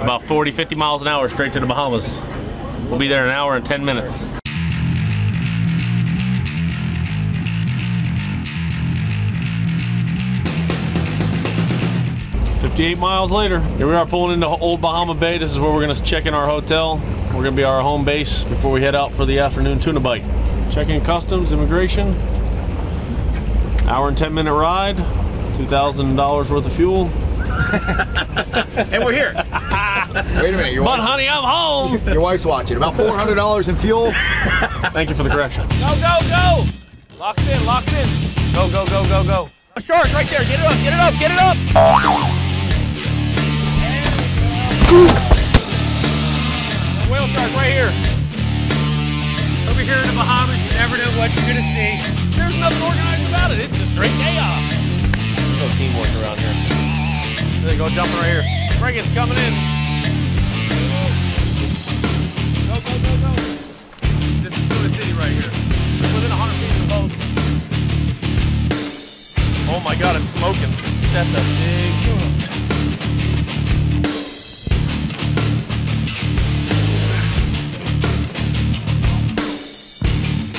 About 40, 50 miles an hour straight to the Bahamas. We'll be there in an hour and 10 minutes. "58 miles later, here we are pulling into Old Bahama Bay. This is where we're gonna check in our hotel. We're gonna be our home base before we head out for the afternoon tuna bite. Check in customs, immigration. Hour and 10-minute ride, $2,000 worth of fuel. And we're here. Wait a minute, your wife's, honey, I'm home. Your wife's watching. About $400 in fuel. Thank you for the correction. Go, go, go! Locked in, locked in. Go, go, go, go, go. A shark right there. Get it up, get it up, get it up. Whale shark right here. Over here in the Bahamas, you never know what you're gonna see. There's nothing organized about it. It's just straight chaos. There's no teamwork around here. There you go, jumping right here. Frigate's coming in. Go, go, go, go. This is Tuna City right here. Within 100 feet of the boat. Oh my God, it's smoking. That's a big tuna.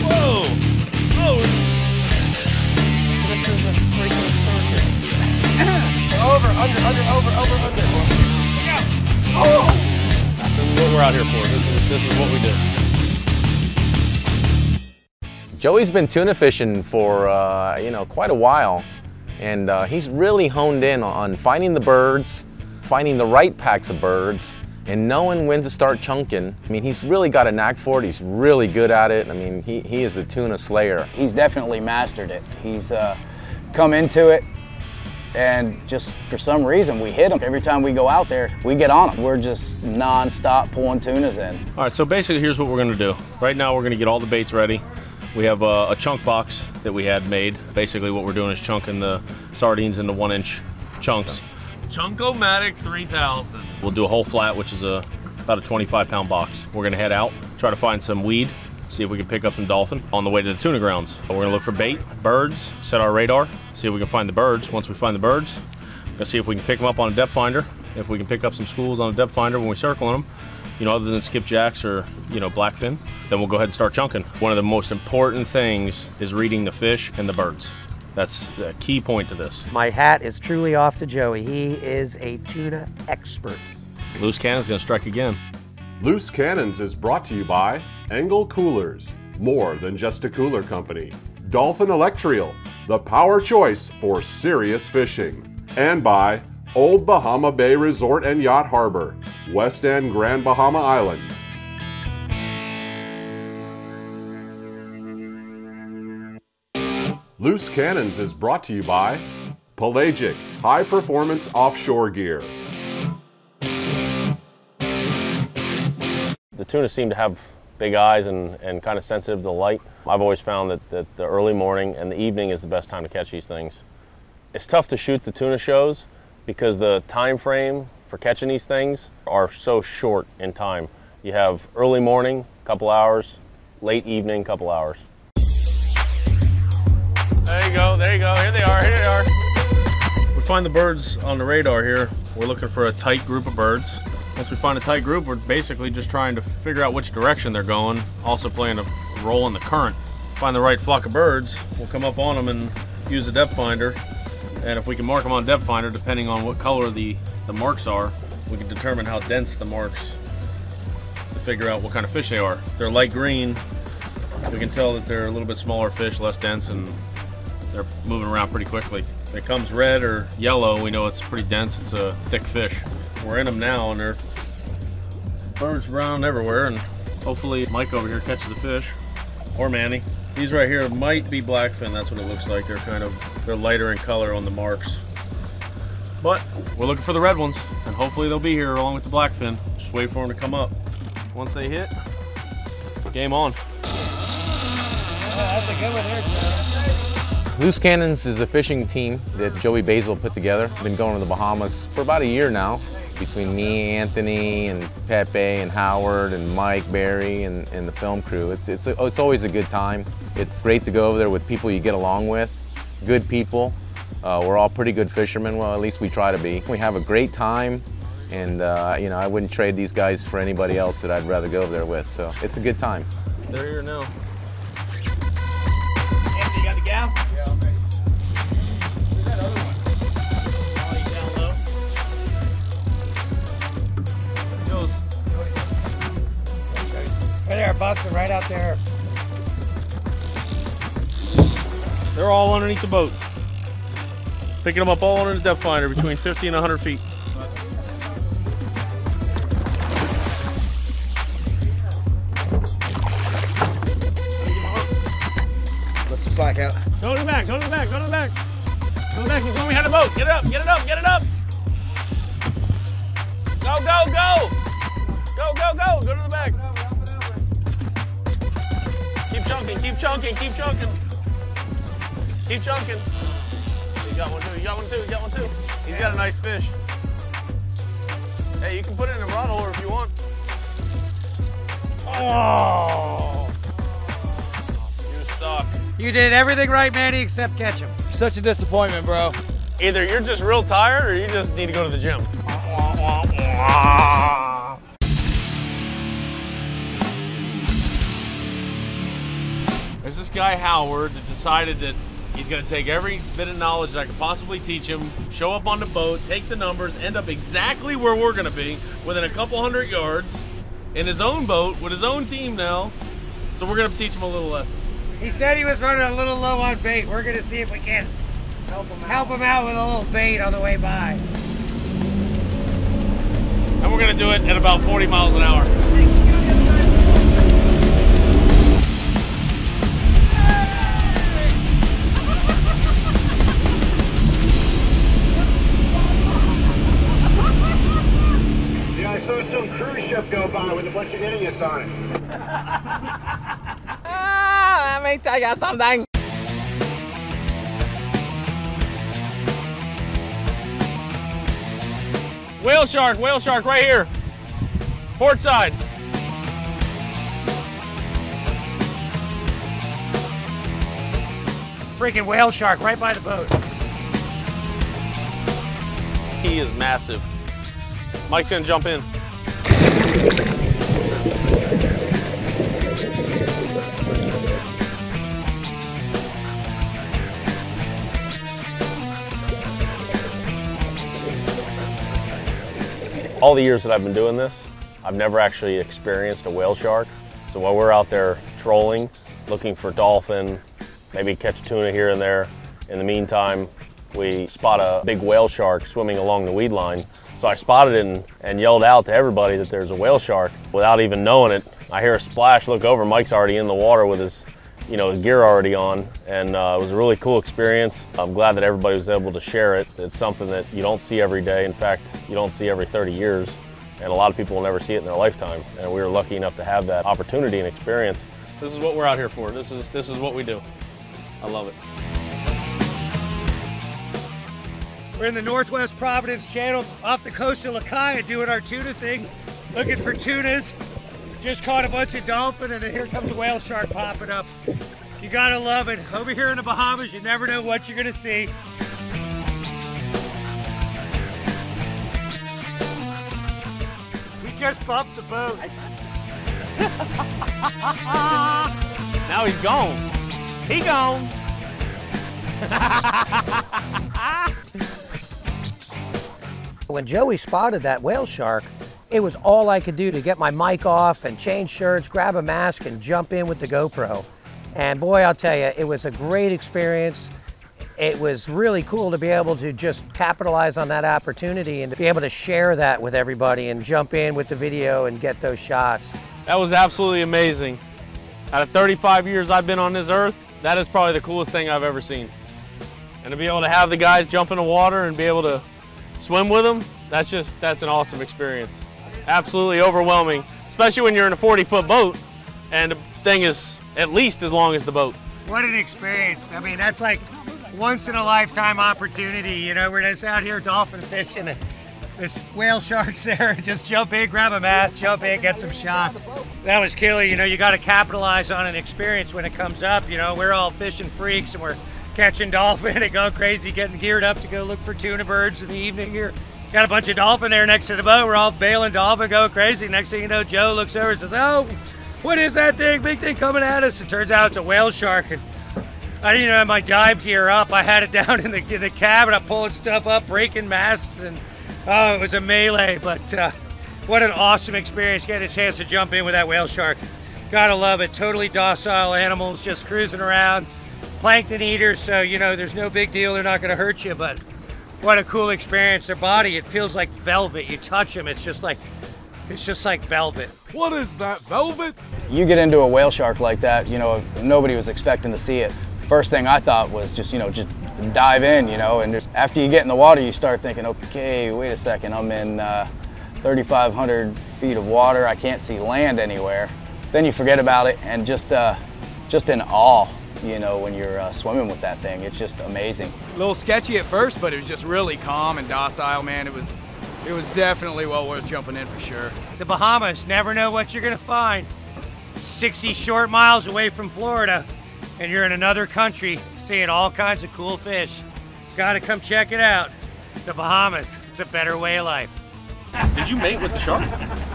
Whoa! Oh! This is a freaking circus. Over, under. Look out! Oh! This is what we're out here for. This is what we do. Joey's been tuna fishing for quite a while, and he's really honed in on finding the birds, finding the right packs of birds, and knowing when to start chunking. I mean, he's really got a knack for it. He's really good at it. I mean, he is a tuna slayer. He's definitely mastered it. He's come into it, and just for some reason we hit him. Every time we go out there, we get on him. We're just non-stop pulling tunas in. All right, so basically here's what we're gonna do. Right now we're gonna get all the baits ready. We have a chunk box that we had made. Basically what we're doing is chunking the sardines into 1-inch chunks. Chunk-O-Matic 3000. We'll do a whole flat, which is about a 25-pound box. We're gonna head out, try to find some weed, see if we can pick up some dolphin on the way to the tuna grounds. We're gonna look for bait, birds, set our radar, see if we can find the birds. Once we find the birds, we're gonna see if we can pick them up on a depth finder. If we can pick up some schools on a depth finder when we're circling them, other than skipjacks or, blackfin, then we'll go ahead and start chunking. One of the most important things is reading the fish and the birds. That's a key point to this. My hat is truly off to Joey. He is a tuna expert. Loose Cannon's gonna strike again. Loose Cannons is brought to you by Engel Coolers, more than just a cooler company. Dolphin Electrial, the power choice for serious fishing. And by Old Bahama Bay Resort and Yacht Harbor, West End, Grand Bahama Island. Loose Cannons is brought to you by Pelagic, high performance offshore gear. The tuna seem to have big eyes and kind of sensitive to light. I've always found that the early morning and the evening is the best time to catch these things. It's tough to shoot the tuna shows because the time frame for catching these things are so short in time. You have early morning, couple hours, late evening, couple hours. There you go, here they are, here they are. We find the birds on the radar here. We're looking for a tight group of birds. Once we find a tight group, we're basically just trying to figure out which direction they're going, also playing a role in the current. Find the right flock of birds, we'll come up on them and use the depth finder. And if we can mark them on depth finder, depending on what color the marks are, we can determine how dense the marks to figure out what kind of fish they are. If they're light green, we can tell that they're a little bit smaller fish, less dense, and they're moving around pretty quickly. If it comes red or yellow, we know it's pretty dense, it's a thick fish. We're in them now, and they're birds around everywhere, and hopefully Mike over here catches a fish, or Manny. These right here might be blackfin, that's what it looks like. They're lighter in color on the marks. But we're looking for the red ones, and hopefully they'll be here along with the blackfin. Just wait for them to come up. Once they hit, game on. That's a good one there, Joe. Loose Cannons is a fishing team that Joey Basil put together. Been going to the Bahamas for about a year now, between me, Anthony, and Pepe, and Howard, and Mike, Barry, and the film crew. It's always a good time. It's great to go over there with people you get along with, good people. We're all pretty good fishermen, well, at least we try to be. We have a great time, And you know, I wouldn't trade these guys for anybody else that I'd rather go there with. So it's a good time. They're here now. Anthony, you got the gal? Yeah, I'm ready. Where's that other one? Oh, he's down low. Right there, busting right out there. They're all underneath the boat. Picking them up all under the depth finder between 50 and 100 feet. Let's just slack out. Go to the back, go to the back, go to the back. Go to the back, he's going behind the boat. Get it up, get it up, get it up. Go, go, go. Go, go, go, go to the back. Keep chunking, keep chunking, keep chunking. Keep chunking. You got one too, you got one too, you got one too. He's got a nice fish. Hey, you can put it in a rod holder if you want. Oh! You suck. You did everything right, Manny, except catch him. Such a disappointment, bro. Either you're just real tired or you just need to go to the gym. There's this guy, Howard, that decided that he's going to take every bit of knowledge that I could possibly teach him, show up on the boat, take the numbers, end up exactly where we're going to be, within a couple hundred yards, in his own boat, with his own team now. So we're going to teach him a little lesson. He said he was running a little low on bait. We're going to see if we can help him out with a little bait on the way by. And we're going to do it at about 40 miles an hour. Yeah, I saw some cruise ship go by with a bunch of idiots on it. Let me tell you something. Whale shark right here. Port side. Freaking whale shark right by the boat. He is massive. Mike's gonna jump in. All the years that I've been doing this, I've never actually experienced a whale shark. So while we're out there trolling, looking for dolphin, maybe catch tuna here and there, in the meantime, we spot a big whale shark swimming along the weed line. So I spotted it and yelled out to everybody that there's a whale shark. Without even knowing it, I hear a splash, look over, Mike's already in the water with his gear already on, and it was a really cool experience. I'm glad that everybody was able to share it. It's something that you don't see every day. In fact, you don't see every 30 years, and a lot of people will never see it in their lifetime. And we were lucky enough to have that opportunity and experience. This is what we're out here for. This is what we do. I love it. We're in the Northwest Providence Channel off the coast of Lakaya doing our tuna thing, looking for tunas. Just caught a bunch of dolphin, and then here comes a whale shark popping up. You gotta love it. Over here in the Bahamas, you never know what you're gonna see. We just bumped the boat. Now he's gone. He gone. When Joey spotted that whale shark, it was all I could do to get my mic off and change shirts, grab a mask, and jump in with the GoPro. And boy, I'll tell you, it was a great experience. It was really cool to be able to just capitalize on that opportunity and to be able to share that with everybody and jump in with the video and get those shots. That was absolutely amazing. Out of 35 years I've been on this earth, that is probably the coolest thing I've ever seen. And to be able to have the guys jump in the water and be able to swim with them, that's an awesome experience. Absolutely overwhelming, especially when you're in a 40-foot boat and the thing is at least as long as the boat. What an experience. I mean, that's like once in a lifetime opportunity. We're just out here dolphin fishing and this whale shark's there. Just jump in, grab a mask, jump in, get some shots. That was killer. You got to capitalize on an experience when it comes up. We're all fishing freaks and we're catching dolphin and going crazy, getting geared up to go look for tuna birds in the evening here. Got a bunch of dolphin there next to the boat. We're all bailing dolphin, going crazy. Next thing you know, Joe looks over and says, "Oh, what is that thing? Big thing coming at us." It turns out it's a whale shark. And I didn't even have my dive gear up. I had it down in the cabin. I'm pulling stuff up, breaking masks, and oh, it was a melee. But what an awesome experience getting a chance to jump in with that whale shark. Gotta love it. Totally docile animals, just cruising around. Plankton eaters, so you know there's no big deal. They're not gonna hurt you, but what a cool experience. Their body, it feels like velvet. You touch them, it's just like velvet. What is that, velvet? You get into a whale shark like that, you know, nobody was expecting to see it. First thing I thought was just, you know, just dive in, you know, and after you get in the water, you start thinking, okay, wait a second, I'm in 3,500 feet of water. I can't see land anywhere. Then you forget about it and just in awe. You know, when you're swimming with that thing, it's just amazing. A little sketchy at first, but it was just really calm and docile, man. It was definitely well worth jumping in for sure. The Bahamas, never know what you're gonna find. 60 short miles away from Florida, and you're in another country seeing all kinds of cool fish. Gotta come check it out. The Bahamas, it's a better way of life. Did you mate with the shark?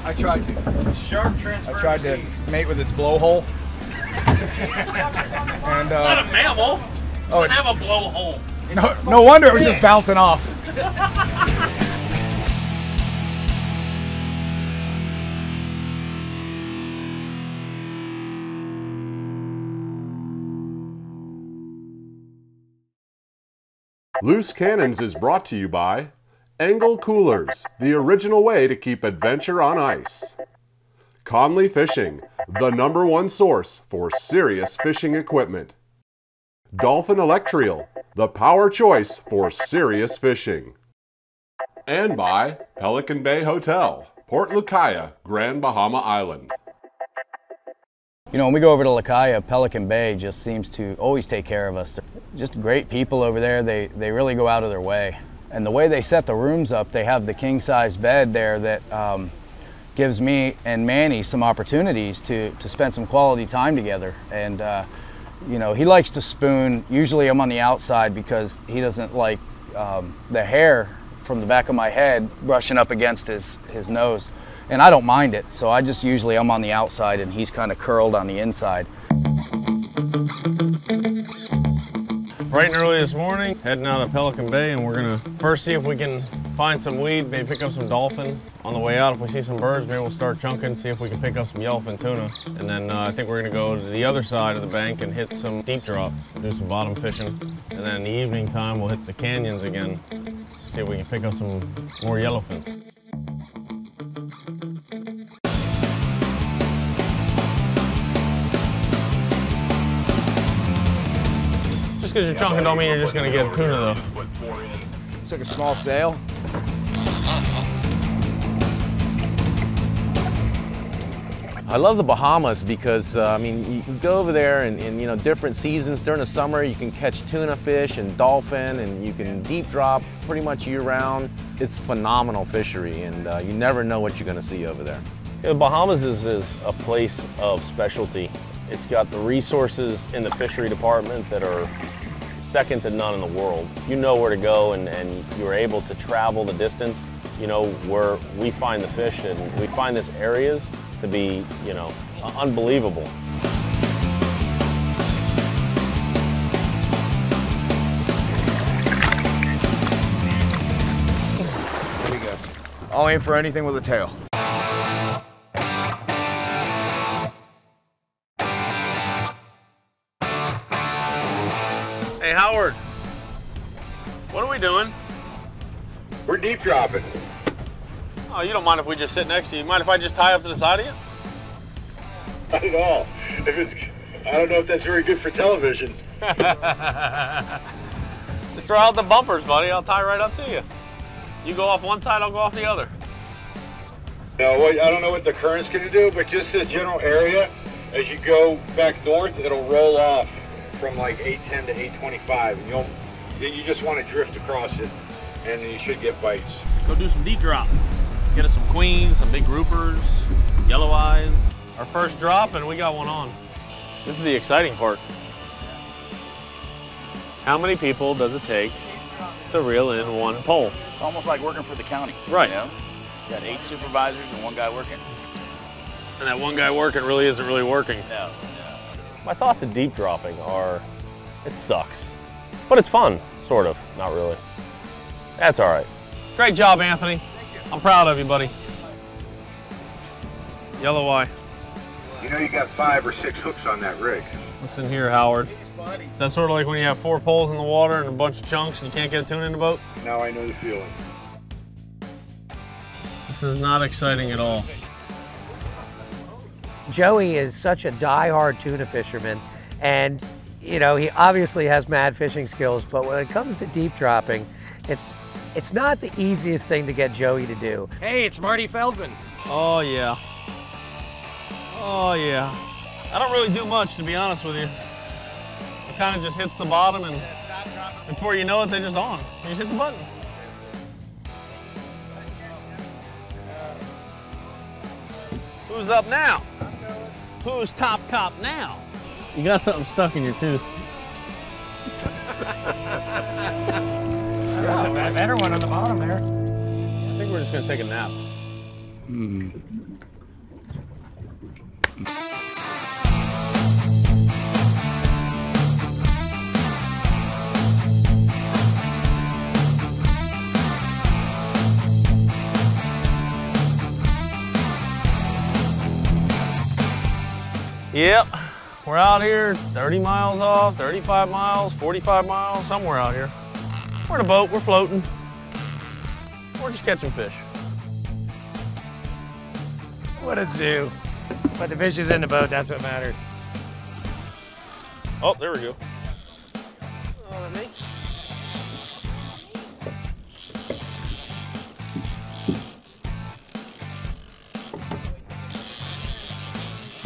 I tried to. Shark transfer. I tried to mate with its blowhole. And, it's not a mammal. Oh, it have a blowhole. No wonder it was just bouncing off. Loose Cannons is brought to you by Angle Coolers, the original way to keep adventure on ice. Conley Fishing, the #1 source for serious fishing equipment. Dolphin Electrial, the power choice for serious fishing. And by Pelican Bay Hotel, Port Lucaya, Grand Bahama Island. You know, when we go over to Lucaya, Pelican Bay just seems to always take care of us. They're just great people over there. They really go out of their way. And the way they set the rooms up, they have the king-size bed there that gives me and Manny some opportunities to spend some quality time together. And you know, he likes to spoon. Usually I'm on the outside because he doesn't like the hair from the back of my head brushing up against his nose. And I don't mind it, so I'm on the outside and he's kind of curled on the inside. Bright and early this morning, heading out of Pelican Bay, and we're gonna first see if we can find some weed, maybe pick up some dolphin. On the way out, if we see some birds, maybe we'll start chunking, see if we can pick up some yellowfin tuna. And then I think we're gonna go to the other side of the bank and hit some deep drop, do some bottom fishing. And then in the evening time, we'll hit the canyons again, see if we can pick up some more yellowfin. Just because you're chunking don't mean you're just gonna get tuna though. It's like a small sail. I love the Bahamas because, I mean, you can go over there and you know, different seasons. During the summer, you can catch tuna fish and dolphin, and you can deep drop pretty much year-round. It's phenomenal fishery, and you never know what you're going to see over there. The Bahamas is a place of specialty. It's got the resources in the fishery department that are second to none in the world. You know where to go, and you're able to travel the distance. You know where we find the fish, and we find these areas to be, you know, unbelievable. There we go. I'll aim for anything with a tail. Hey Howard, what are we doing? We're deep dropping. Oh, you don't mind if we just sit next to you? Mind if I just tie up to the side of you? Not at all. I don't know if that's very good for television. Just throw out the bumpers, buddy. I'll tie right up to you. You go off one side, I'll go off the other. No, I don't know what the current's going to do, but just this general area, as you go back north, it'll roll off from like 810 to 825, and then you just want to drift across it, and then you should get bites. Go do some deep drop. Get us some queens, some big groupers, yellow eyes. Our first drop, and we got one on. This is the exciting part. How many people does it take to reel in one pole. It's almost like working for the county. Right. You know? You got 8 supervisors and 1 guy working. And that one guy working really isn't really working. No. My thoughts of deep dropping are, it sucks. But it's fun, sort of, not really. That's all right. Great job, Anthony. I'm proud of you, buddy. Yellow eye. You know you got 5 or 6 hooks on that rig. Listen here, Howard. Is that sort of like when you have 4 poles in the water and a bunch of chunks and you can't get a tuna in the boat? Now I know the feeling. This is not exciting at all. Joey is such a die-hard tuna fisherman, and you know, he obviously has mad fishing skills, but when it comes to deep dropping, it's not the easiest thing to get Joey to do. Hey, it's Marty Feldman. Oh, yeah. Oh, yeah. I don't really do much, to be honest with you. It kind of just hits the bottom, and before you know it, they're just on. You just hit the button. Who's up now? Who's top cop now? You got something stuck in your tooth. There's a better one on the bottom there. I think we're just gonna take a nap. Yep, we're out here 30 miles off, 35 miles, 45 miles, somewhere out here. We're in a boat, we're floating. We're just catching fish. What does do? But the fish is in the boat, that's what matters. Oh, there we go. Oh, that me?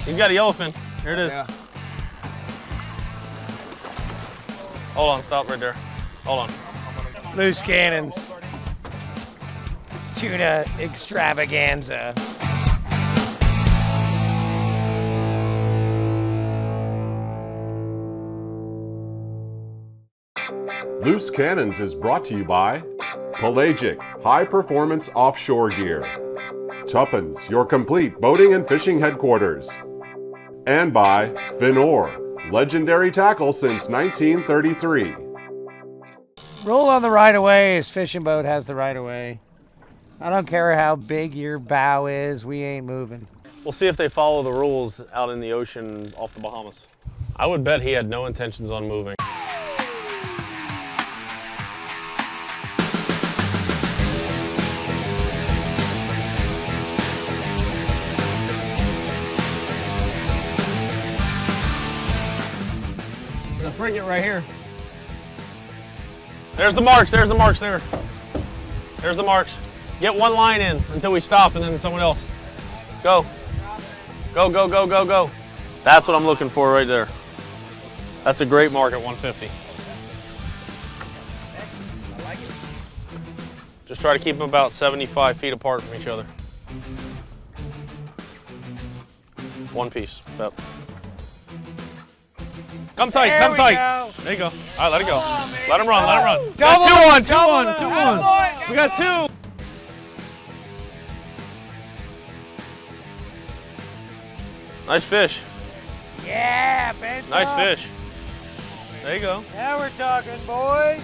He's got a yellowfin. Here it is. Yeah. Hold on, stop right there. Hold on. Loose cannons. Tuna Extravaganza. Loose Cannons is brought to you by Pelagic, high-performance offshore gear. Tuppence, your complete boating and fishing headquarters. And by Finor, legendary tackle since 1933. Roll on the right of way. His fishing boat has the right of way. I don't care how big your bow is, we ain't moving. We'll see if they follow the rules out in the ocean off the Bahamas. I would bet he had no intentions on moving. The frigate right here. There's the marks there. There's the marks. Get one line in until we stop and then someone else. Go. Go, go, go, go, go. That's what I'm looking for right there. That's a great mark at 150. Just try to keep them about 75 feet apart from each other. One piece. Yep. Come tight, come tight. There you go. All right, let it go. Let him run, let him run. We got 2-1. We got 2. Nice fish. Yeah, bench. Nice fish. There you go. Now we're talking, boys.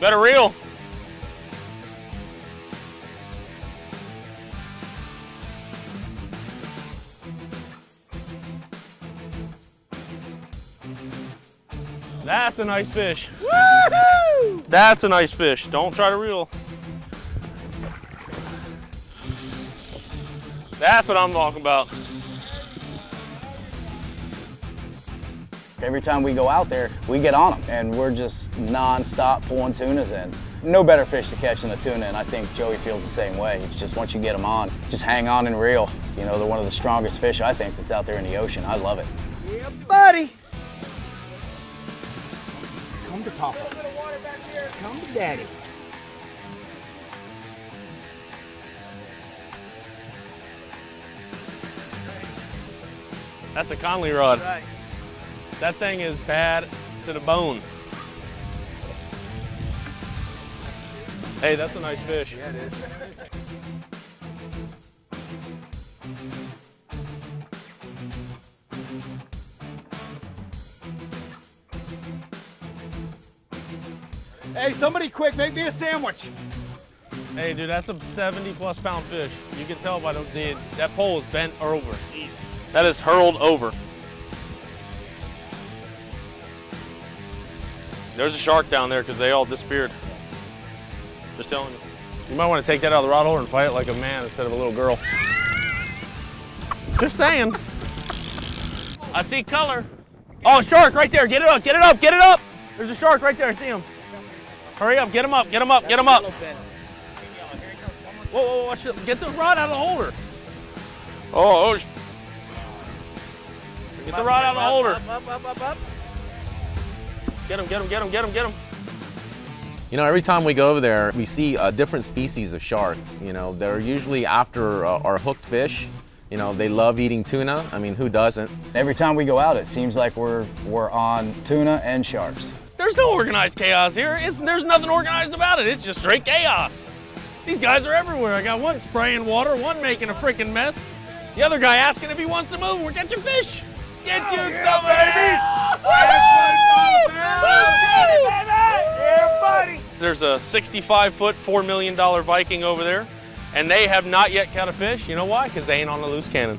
Better reel. That's a nice fish. Woohoo! That's a nice fish. Don't try to reel. That's what I'm talking about. Every time we go out there, we get on them, and we're just non-stop pulling tunas in. No better fish to catch than a tuna, and I think Joey feels the same way. It's just once you get them on, just hang on and reel. You know, they're one of the strongest fish, I think, that's out there in the ocean. I love it. Yeah, buddy. Come to Papa. Come to Daddy. That's a Conley rod. Right. That thing is bad to the bone. Hey, that's a nice fish. Yeah, it is. Hey, somebody quick, make me a sandwich. Hey, dude, that's a 70+ pound fish. You can tell by that pole is bent over. That is hurled over. There's a shark down there because they all disappeared. Just telling you. You might want to take that out of the rod holder and fight it like a man instead of a little girl. Just saying. I see color. Oh, shark right there. Get it up, get it up, get it up. There's a shark right there. I see him. Hurry up, get him up, get him up, get him up. Whoa, whoa, watch it. Get the rod out of the holder. Oh, get the rod out of the holder. Up. Get him, get him, get him, get him, get him. You know, every time we go over there, we see a different species of shark. You know, they're usually after our hooked fish. You know, they love eating tuna. I mean, who doesn't? Every time we go out, it seems like we're on tuna and sharks. There's no organized chaos here. There's nothing organized about it. It's just straight chaos. These guys are everywhere. I got one spraying water, one making a freaking mess. The other guy asking if he wants to move. We're catching fish. Get you some, baby! Yeah, buddy! There's a 65-foot, $4 million Viking over there, and they have not yet caught a fish. You know why? Because they ain't on the loose cannon.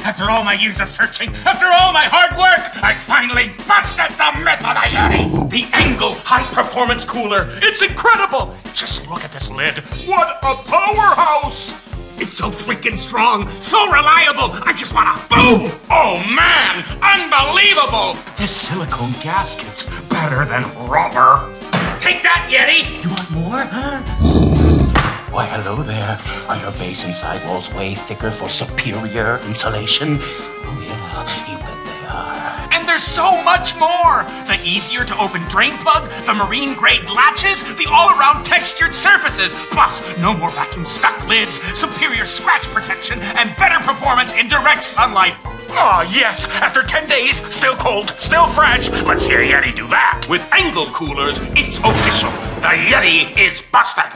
After all my years of searching, after all my hard work, I finally busted the myth of the Yeti! The Angle High Performance Cooler. It's incredible! Just look at this lid. What a powerhouse! It's so freaking strong, so reliable, I just wanna boom! Oh man, unbelievable! This silicone gasket's better than rubber. Take that, Yeti! You want more, huh? Why, hello there. Are your base and sidewalls way thicker for superior insulation? Oh yeah, you bet they are. And there's so much more! The easier to open drain plug, the marine grade latches, the all-around textured surfaces, plus no more vacuum stuck lids, superior scratch protection, and better performance in direct sunlight. Oh yes, after 10 days, still cold, still fresh, let's hear Yeti do that. With Angle Coolers, it's official. The Yeti is busted.